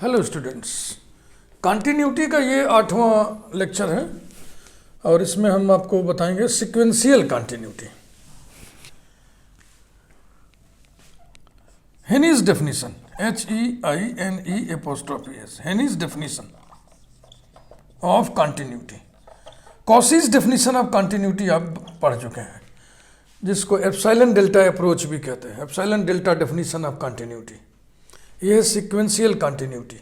Hello students, continuity का ये 8वां lecture है और इसमें हम आपको बताएंगे sequential continuity. Heine's definition, HEINE', Heine's definition of continuity. Cauchy's definition of continuity आप पढ़ चुके हैं, जिसको एप्सिलॉन डेल्टा अप्रोच भी कहते हैं। Epsilon delta definition of continuity, यह है सीक्वेंशियल कंटिन्यूटी।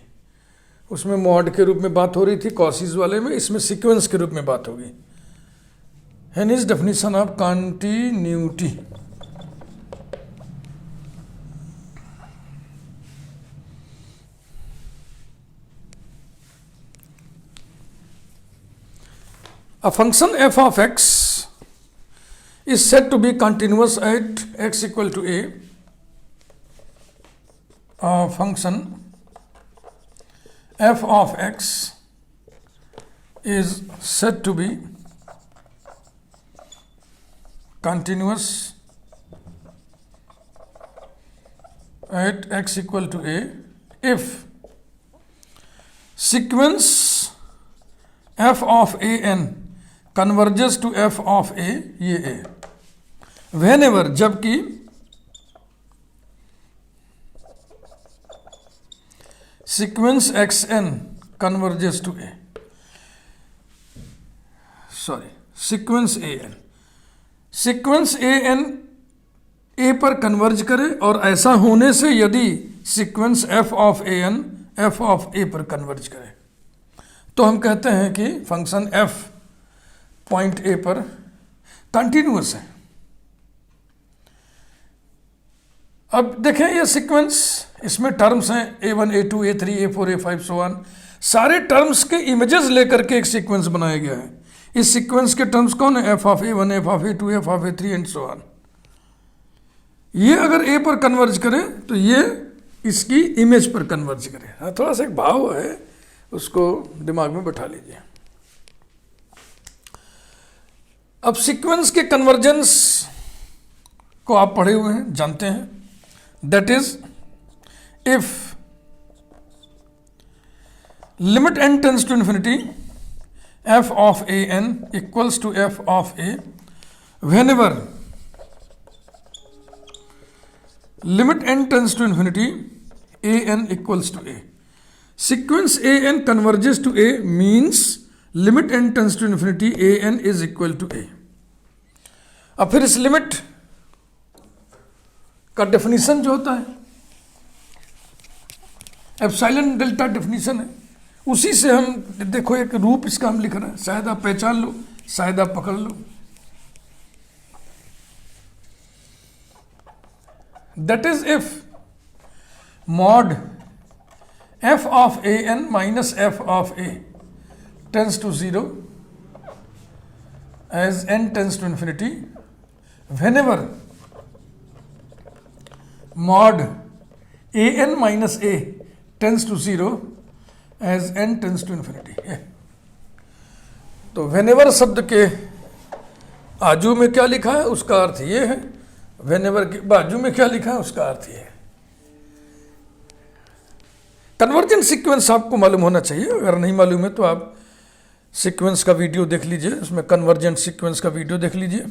उसमें मॉड के रूप में बात हो रही थी कॉशीज वाले में, इसमें सीक्वेंस के रूप में बात होगी। Heine's definition of continuity. A function f of x is said to be continuous at x equal to a. A function f of x is said to be continuous at x equal to a if sequence f of a n converges to f of a, ये a, whenever, जबकि sequence xn converges to a, sequence an, sequence an a पर converge करे और ऐसा होने से यदि sequence f of an f of a पर कन्वर्ज करे तो हम कहते हैं कि फंक्शन f पॉइंट a पर कंटिन्यूअस है। अब देखें ये सीक्वेंस, इसमें टर्म्स हैं a1, a2, a3, a4, a5 so on. सारे टर्म्स के इमेजेस लेकर के एक सीक्वेंस बनाया गया है। इस सीक्वेंस के टर्म्स कौन है? f of a1, f of a2, f of a3 and so on. ये अगर a पर कन्वर्ज करे तो ये इसकी इमेज पर कन्वर्ज करे। हाँ, थोड़ा सा एक भाव है, उसको दिमाग में बैठा लीजिए। अब सीक्वेंस के कन्वर्जेंस को आप पढ़े हुए हैं, जानते हैं। That is if limit n tends to infinity f of a n equals to f of a, whenever limit n tends to infinity a n equals to a. Sequence a n converges to a means limit n tends to infinity a n is equal to a. अब फिर इस limit का definition जो होता है epsilon delta definition है, उसी से हम देखो एक रूप इसका हम लिख रहे हैं। शायद आप पहचान लो, शायद आप पकड़ लो। That is if mod f of a n minus f of a tends to 0 as n tends to infinity, whenever mod a n minus a tends to 0 as n tends to infinity। तो whenever शब्द के आजू में क्या लिखा है उसका अर्थ ये है, वेनेवर के बाजू में क्या लिखा है उसका अर्थ ये है। कन्वर्जेंट सीक्वेंस आपको मालूम होना चाहिए, अगर नहीं मालूम है तो आप सीक्वेंस का वीडियो देख लीजिए, उसमें कन्वर्जेंट सीक्वेंस का वीडियो देख लीजिए।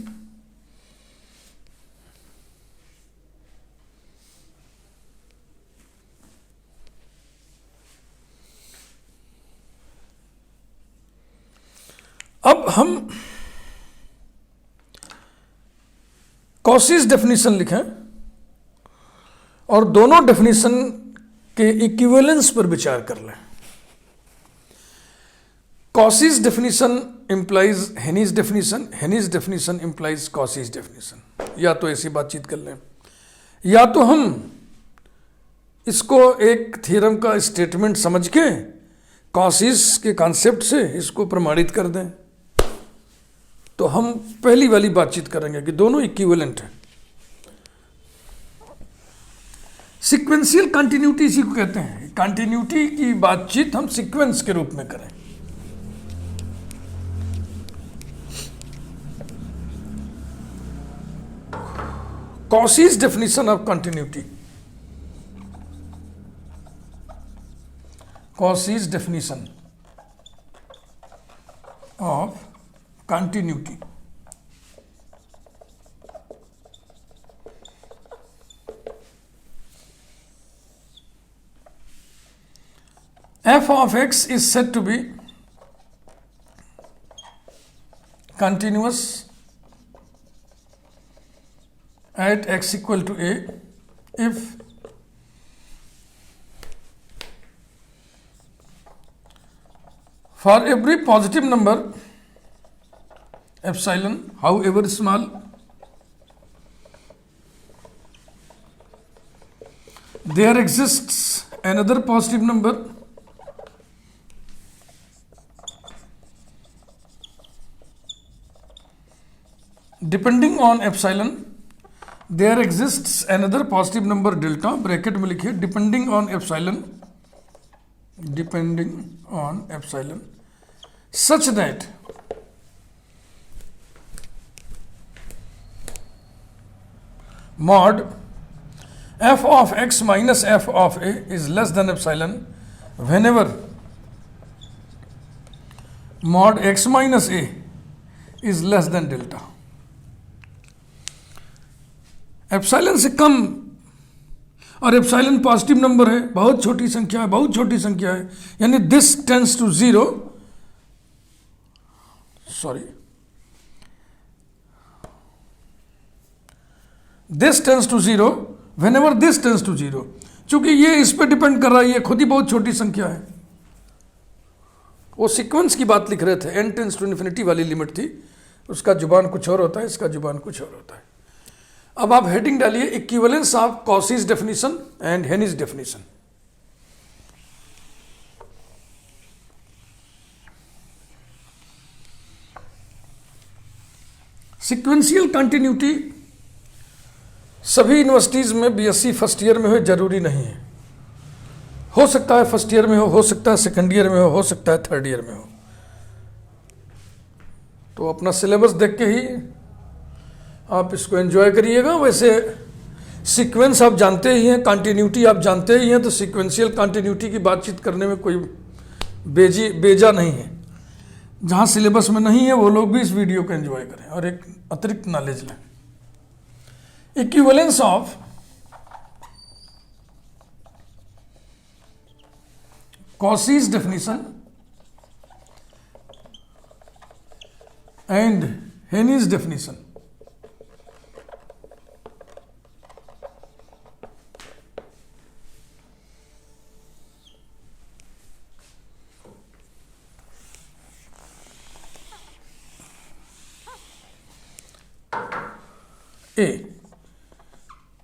अब हम कॉशीज डेफिनेशन लिखें और दोनों डेफिनेशन के इक्विवेलेंस पर विचार कर लें। Cauchy's definition implies Heine's definition, Heine's definition implies Cauchy's definition. या तो ऐसी बातचीत कर लें, या तो हम इसको एक थ्योरम का स्टेटमेंट समझ के कॉशीज के कॉन्सेप्ट से इसको प्रमाणित कर दें। तो हम पहली वाली बातचीत करेंगे कि दोनों इक्विवेलेंट हैं। सीक्वेंशियल कंटिन्यूटी इसी को कहते हैं। कंटिन्यूटी की बातचीत हम सीक्वेंस के रूप में करें। Cauchy's definition of continuity. Cauchy's definition of continuity. F of x is said to be continuous at x equal to a if for every positive number epsilon, however small, there exists another positive number depending on epsilon. There exists another positive number delta, bracket में लिखिए, depending on epsilon, such that mod f of x minus f of a is less than epsilon whenever mod x minus a is less than delta. Epsilon से कम, और epsilon positive number है, बहुत छोटी संख्या है, बहुत छोटी संख्या है, यानी this tends to zero, this tends to zero whenever this tends to zero. चूंकि ये इस पे डिपेंड कर रहा है, ये खुद ही बहुत छोटी संख्या है. वो सीक्वेंस की बात लिख रहे थे, n टेंड्स टू इन्फिनिटी वाली लिमिट थी, उसका जुबान कुछ और होता है, इसका जुबान कुछ और होता है. अब आप हेडिंग डालिए equivalence of Cauchy's definition and Heine's definition. Sequential continuity सभी यूनिवर्सिटीज में बीएससी फर्स्ट ईयर में हो, जरूरी नहीं है. हो सकता है फर्स्ट ईयर में हो सकता है सेकंड ईयर में हो सकता है थर्ड ईयर में हो. तो अपना सिलेबस देख के ही आप इसको एंजॉय करिएगा. वैसे सीक्वेंस आप जानते ही हैं, कंटिन्यूटी आप जानते ही हैं, तो सीक्वेंशियल कंटिन्यूटी की बातचीत करने में कोई बेजा नहीं है. जहाँ सिलेबस में नहीं है वो लोग भी इस वीडियो को एंजॉय करें और एक अतिरिक्त नॉलेज लें. Equivalence of Cauchy's definition and Heine's definition.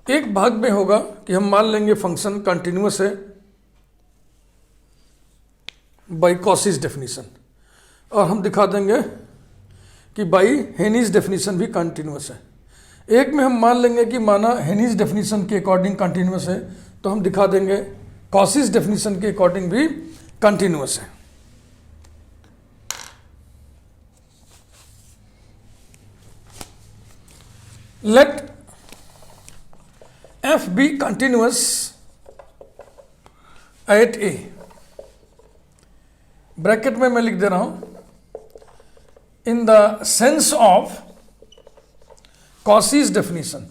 एक भाग में होगा कि हम मान लेंगे फंक्शन कंटिन्यूअस है बाय कॉसीज डेफिनेशन, और हम दिखा देंगे कि बाय हेनिस डेफिनेशन भी कंटिन्यूअस है. एक में हम मान लेंगे कि माना हेनिस डेफिनेशन के अकॉर्डिंग कंटिन्यूअस है, तो हम दिखा देंगे कॉसीज डेफिनेशन के अकॉर्डिंग भी कंटिन्यूअस है. Let f be continuous at a. Bracket में मैं लिख दे रहा हूं in the sense of Cauchy's definition.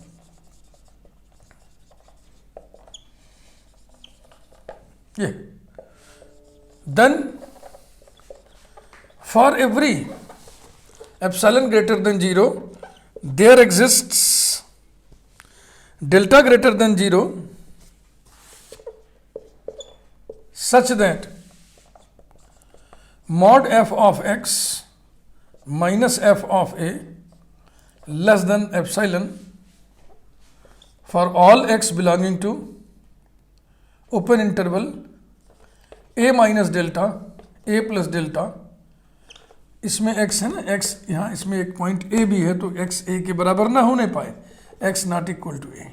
ये then for every epsilon greater than 0 there exists delta greater than 0 such that mod f of x minus f of a less than epsilon for all x belonging to open interval a minus delta a plus delta. इसमें x है ना, x यहाँ इसमें एक point a भी है, तो x a के बराबर ना होने पाए, x not equal to a,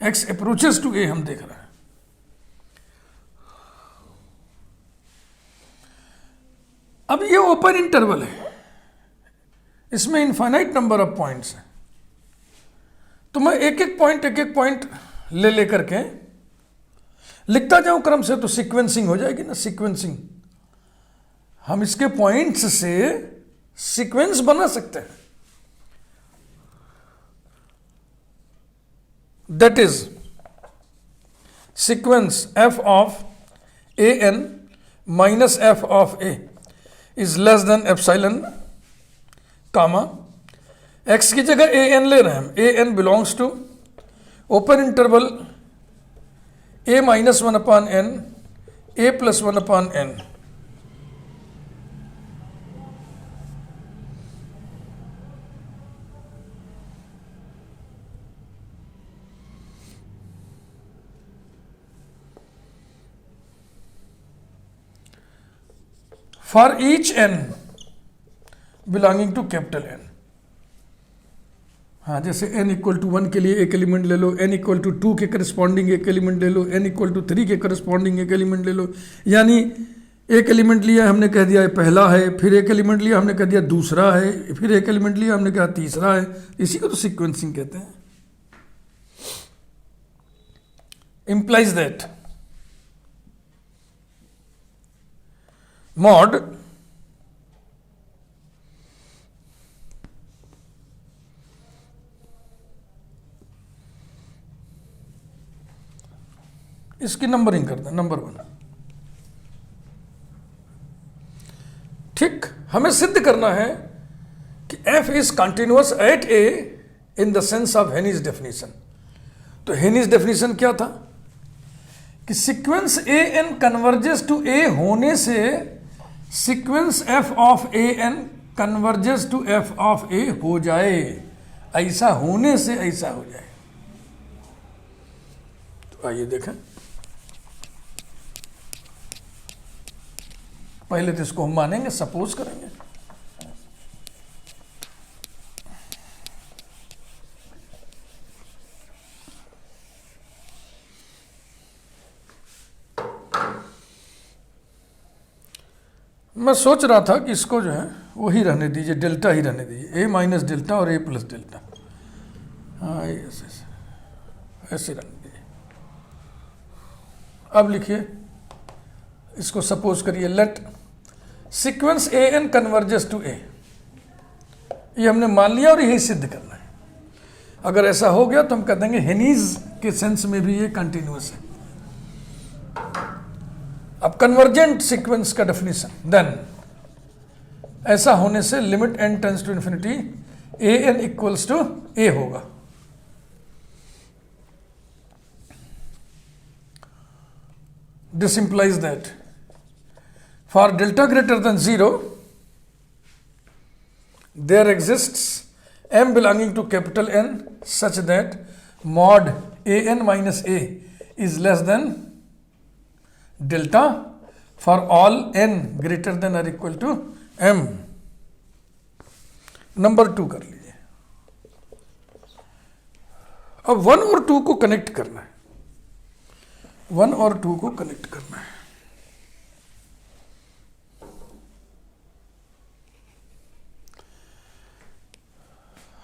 x approaches to a हम देख रहे हैं. अब ये ओपन इंटरवल है, इसमें इनफाइनाइट नंबर ऑफ पॉइंट्स हैं, तो मैं एक एक पॉइंट ले लेकर के लिखता जाऊं क्रम से तो सीक्वेंसिंग हो जाएगी ना, सीक्वेंसिंग। हम इसके पॉइंट्स से सीक्वेंस बना सकते हैं। That is sequence f of a n minus f of a is less than epsilon comma, x की जगह ए एन ले रहे हैं हम, a n belongs to open interval a minus 1 upon n a plus 1 upon n. For each n belonging to capital N. हाँ, जैसे n equal to 1 के लिए एक एलिमेंट ले लो, n इक्वल टू 2 के करस्पॉन्डिंग एक एलिमेंट ले लो, n इक्वल टू 3 के करस्पॉन्डिंग एक एलिमेंट ले लो। यानी एक एलिमेंट लिया हमने कह दिया पहला है, फिर एक एलिमेंट लिया हमने कह दिया दूसरा है, फिर एक एलिमेंट लिया हमने कहा तीसरा है। इसी को तो सीक्वेंसिंग कहते हैं। इंप्लाइज दैट मॉड इसकी नंबरिंग कर दें, नंबर 1। ठीक, हमें सिद्ध करना है कि f is continuous at a in the sense of Heine's definition. तो हेनीज डेफिनेशन क्या था कि sequence a n converges to a होने से sequence f of a n converges to f of a हो जाए, ऐसा होने से ऐसा हो जाए। तो आइए देखें, पहले तो इसको हम मानेंगे, सपोज करेंगे। मैं सोच रहा था कि इसको जो है वही रहने दीजिए, डेल्टा ही रहने दीजिए, ए माइनस डेल्टा और ए प्लस डेल्टा। हाँ, ऐसे ऐसे रहने दीजिए। अब लिखिए, इसको सपोज करिए, let sequence a n converges to a. ये हमने मान लिया और यही सिद्ध करना है। अगर ऐसा हो गया तो हम कह देंगे हेनीज के सेंस में भी ये कंटिन्यूअस है। अब कन्वर्जेंट सीक्वेंस का डेफिनेशन, देन ऐसा होने से limit n tends to infinity a n equals to a होगा। This implies that for delta greater than 0 there exists m belonging to capital N such that mod a n minus a is less than delta for all n greater than or equal to m। Number 2 कर लीजिए। अब 1 और 2 को connect करना है, 1 और 2 को connect करना है।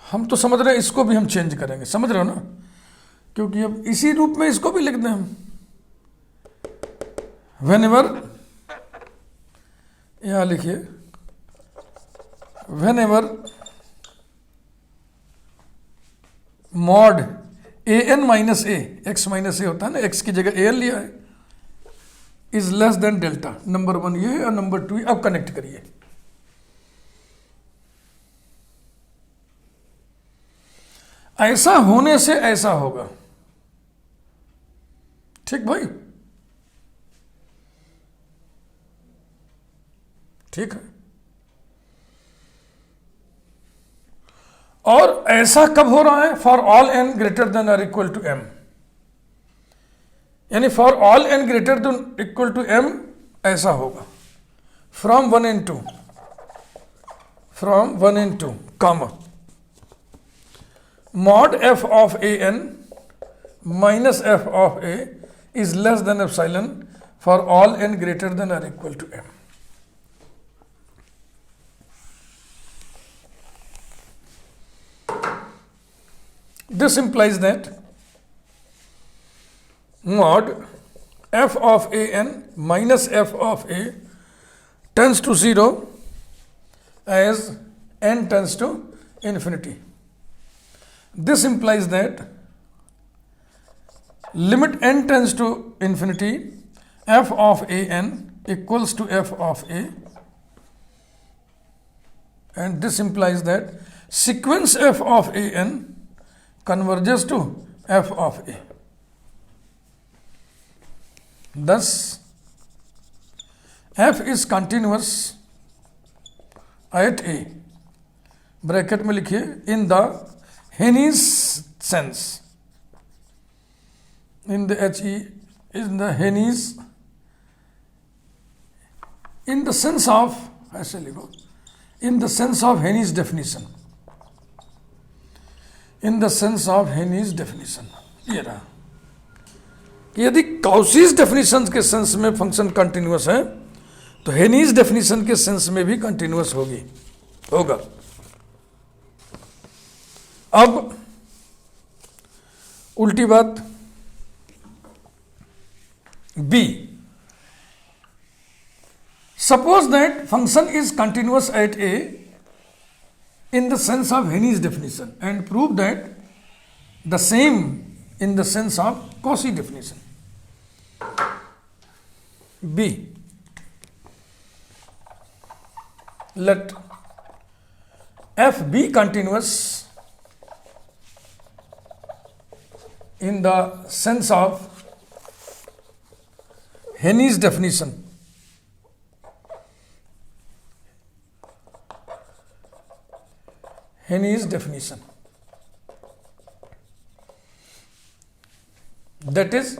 हम तो समझ रहे हैं, इसको भी हम चेंज करेंगे, समझ रहे हो ना, क्योंकि अब इसी रूप में इसको भी लिख दें हम। व्हेनेवर, यहां लिखिए, व्हेनेवर मॉड ए एन माइनस ए, एक्स माइनस ए होता है ना, एक्स की जगह ए एन लिया है, is less then delta. Number 1 ये है और नंबर 2। अब कनेक्ट करिए। ऐसा होने से ऐसा होगा। ठीक भाई, ठीक है। और ऐसा कब हो रहा है? For all N greater than और इक्वल टू एम, यानी for all N greater than equal to M ऐसा होगा। From 1 and 2, from 1 and 2 comma mod f of a n minus f of a is less than epsilon for all n greater than or equal to m। This implies that mod f of a n minus f of a tends to 0 as n tends to infinity. This implies that limit n tends to infinity, f of a n equals to f of a, and this implies that sequence f of a n converges to f of a. Thus, f is continuous at a, bracket में लिखिए, in the Henne's sense, in the he, in the Henne's, in the sense of, ऐसे लिखो, in the sense of Henne's definition, in the sense of Henne's definition. ये रहा कि यदि काउसीज definition के sense में फंक्शन कंटिन्यूअस है तो हेनीज डेफिनेशन के सेंस में भी कंटिन्यूअस होगा. अब उल्टी बात B, suppose that function is continuous at A in the sense of Henne's definition and prove that the same in the sense of Cauchy definition. B, let f be continuous in the sense of Henne's definition. Henne's definition, that is,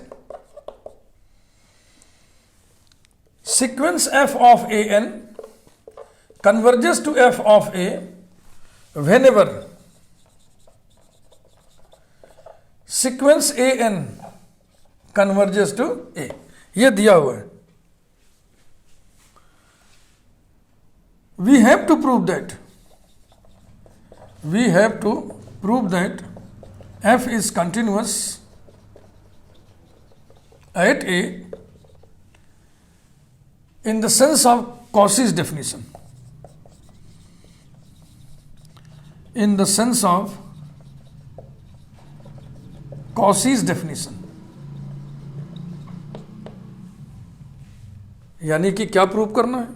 sequence f of a n converges to f of a whenever sequence a n converges to a. ये दिया हुआ है. We have to prove that f is continuous at a in the sense of Cauchy's definition. In the sense of Cauchy's definition. यानी कि क्या prove करना है?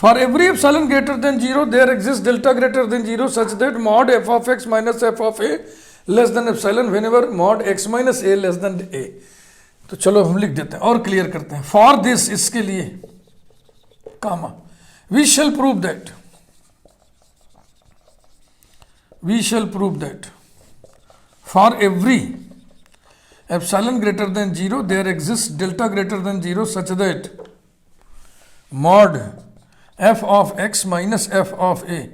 For every epsilon greater than 0, there exists delta greater than 0 such that mod f of x minus f of a less than epsilon whenever mod x minus a less than a. तो चलो हम लिख देते हैं और clear करते हैं. For this, इसके लिए कामा, we shall prove that for every epsilon greater than 0, there exists delta greater than 0 such that mod f of x minus f of a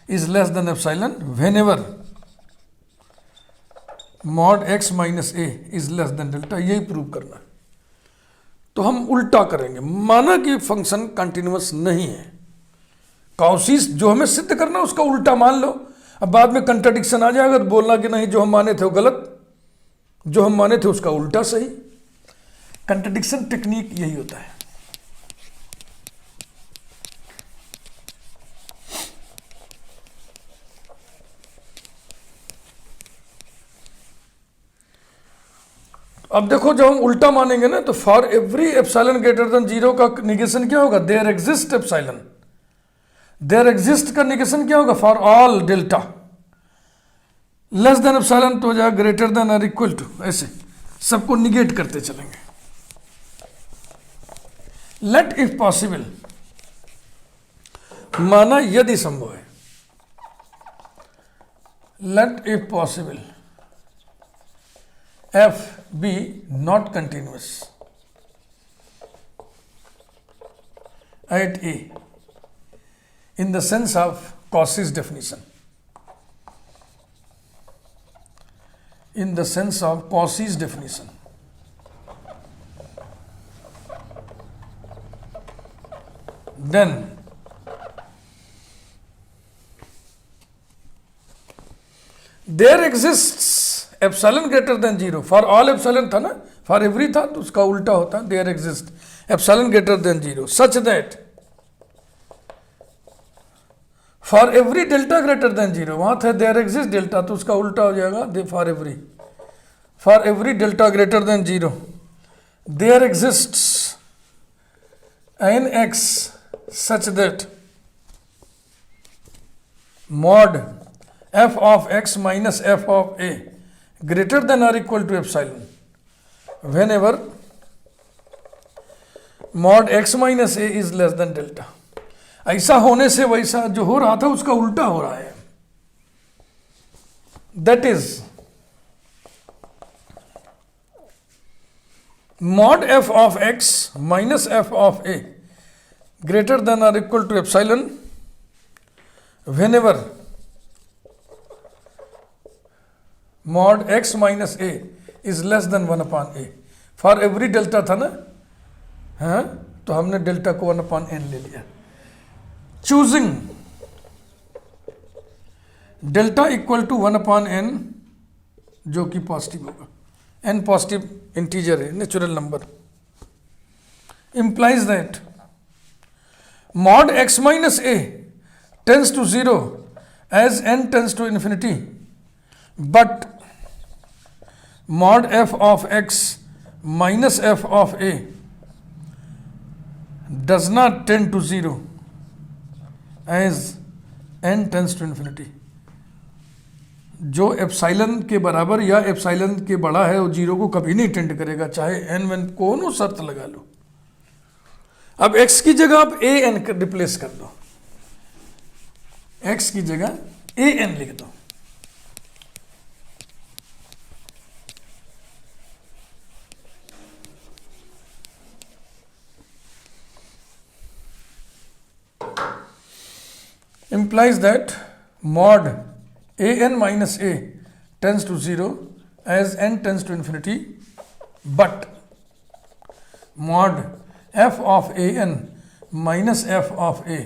is less than epsilon whenever mod x minus a is less than delta. यही prove करना है. तो हम उल्टा करेंगे. माना कि function continuous नहीं है, काउसीज जो हमें सिद्ध करना उसका उल्टा मान लो. अब बाद में कंट्राडिक्शन आ जाएगा तो बोलना कि नहीं, जो हम माने थे वो गलत, जो हम माने थे उसका उल्टा सही. कंट्राडिक्शन टेक्निक यही होता है. अब देखो, जब हम उल्टा मानेंगे ना तो for every epsilon greater than 0 का निगेशन क्या होगा? There exist epsilon. There exist का निगेशन क्या होगा? For all delta. Less than epsilon तो हो जाएगा ग्रेटर देन और इक्वल टू. ऐसे सबको निगेट करते चलेंगे. लेट इफ पॉसिबल, माना यदि संभव है, let if possible f be not continuous at a in the sense of Cauchy's definition. In the sense of Cauchy's definition. Then there exists epsilon greater than zero, for all epsilon था ना, for every था तो उसका उल्टा होता है there exist epsilon greater than zero such that for every delta greater than zero, वहां था देयर एग्जिस्ट डेल्टा तो उसका उल्टा हो जाएगा for every delta greater than zero there exists an X such that mod f of x minus f of a greater than or equal to epsilon whenever mod x minus a is less than delta। ऐसा होने से वैसा जो हो रहा था उसका उल्टा हो रहा है, that is mod f of x minus f of a greater than or equal to epsilon whenever mod x minus a is less than 1 upon a, for every delta था ना, हाँ तो हमने डेल्टा को 1 upon n ले लिया, choosing delta equal to 1 upon n जो कि पॉजिटिव होगा, n पॉजिटिव इंटीजर है, natural number, implies that mod x minus a tends to 0 as n tends to infinity, but mod f of x minus f of a does not tend to 0 as n tends to infinity। जो epsilon के बराबर या epsilon के बड़ा है वो zero को कभी नहीं टेंड करेगा, चाहे एन वन कोनो शर्त लगा लो। अब x की जगह आप ए एन रिप्लेस कर दो, x की जगह ए एन लिख दो, implies that mod a n minus a tends to 0 as n tends to infinity, but mod f of a n minus f of a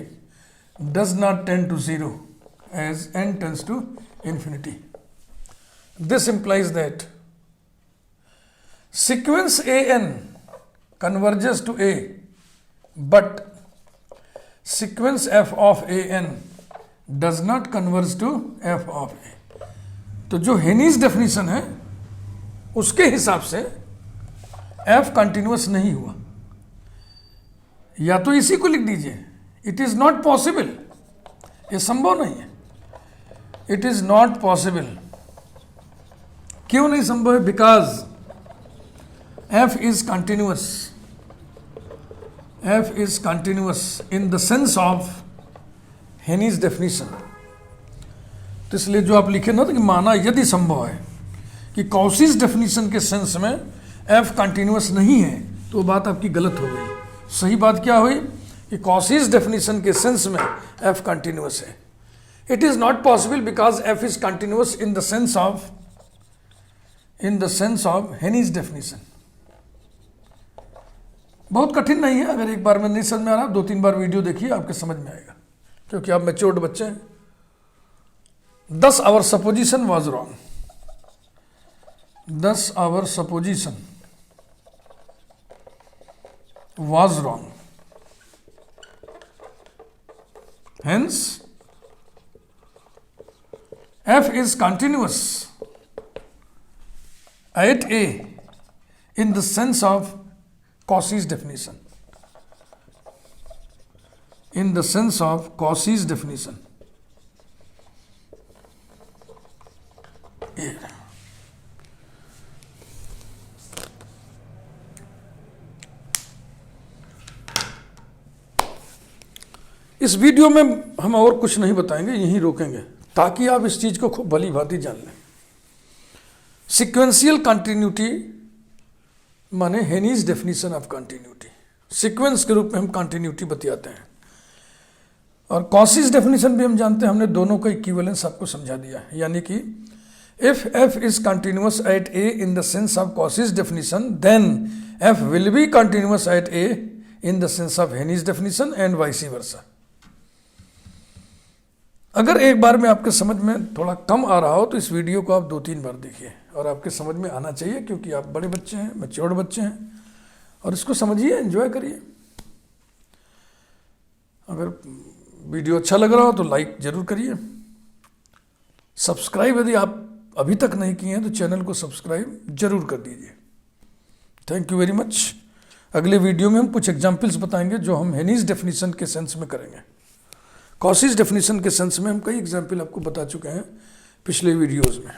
does not tend to 0 as n tends to infinity। This implies that sequence a n converges to a, but sequence f of a n does not converge to f of a। तो जो हेनीज definition है उसके हिसाब से f continuous नहीं हुआ, या तो इसी को लिख दीजिए, इट इज नॉट पॉसिबल, ये संभव नहीं है, इट इज नॉट पॉसिबल। क्यों नहीं संभव है? Because f is continuous, f is continuous in the sense of Heine's definition. तो इसलिए जो आप लिखे ना, तो कि माना यदि संभव है कि कॉसीज डेफिनेशन के सेंस में f कंटिन्यूअस नहीं है, तो बात आपकी गलत हो गई। सही बात क्या हुई कि कॉसीज डेफिनेशन के सेंस में f कंटिन्यूअस है। It is not possible because f is continuous in the sense of Heine's definition. बहुत कठिन नहीं है, अगर एक बार में नहीं समझ में आ रहा, 2-3 बार वीडियो देखिए, आपके समझ में आएगा, क्योंकि आप मैच्योर्ड बच्चे हैं। 10 our supposition was wrong, 10 our supposition was wrong, hence f is continuous at a in the sense of Cauchy's definition, in the sense of Cauchy's definition। इस वीडियो में हम और कुछ नहीं बताएंगे, यहीं रोकेंगे ताकि आप इस चीज को खूब भली भांति जान लें। सिक्वेंशियल कंटिन्यूटी माने हेनीज डेफिनेशन ऑफ कंटिन्यूटी, सीक्वेंस के रूप में हम कंटिन्यूटी बतियाते हैं। और कॉसीज डेफिनेशन भी हम जानते हैं, हमने दोनों का इक्विवेलेंस आपको समझा दिया है। यानी कि if f is continuous at a in the sense of Cauchy's definition, then f will be continuous at a in the sense of Heine's definition and vice versa. अगर एक बार में आपके समझ में थोड़ा कम आ रहा हो तो इस वीडियो को आप 2-3 बार देखिए, और आपके समझ में आना चाहिए, क्योंकि आप बड़े बच्चे हैं, मैच्योर्ड बच्चे हैं, और इसको समझिए, एंजॉय करिए। अगर वीडियो अच्छा लग रहा हो तो लाइक जरूर करिए। सब्सक्राइब यदि आप अभी तक नहीं किए हैं तो चैनल को सब्सक्राइब जरूर कर दीजिए। Thank you very much. अगले वीडियो में हम कुछ एग्जाम्पल्स बताएंगे जो हम हेनीज डेफिनेशन के सेंस में करेंगे। कॉशीज डेफिनेशन के सेंस में हम कई एग्जाम्पल आपको बता चुके हैं पिछले वीडियोज़ में।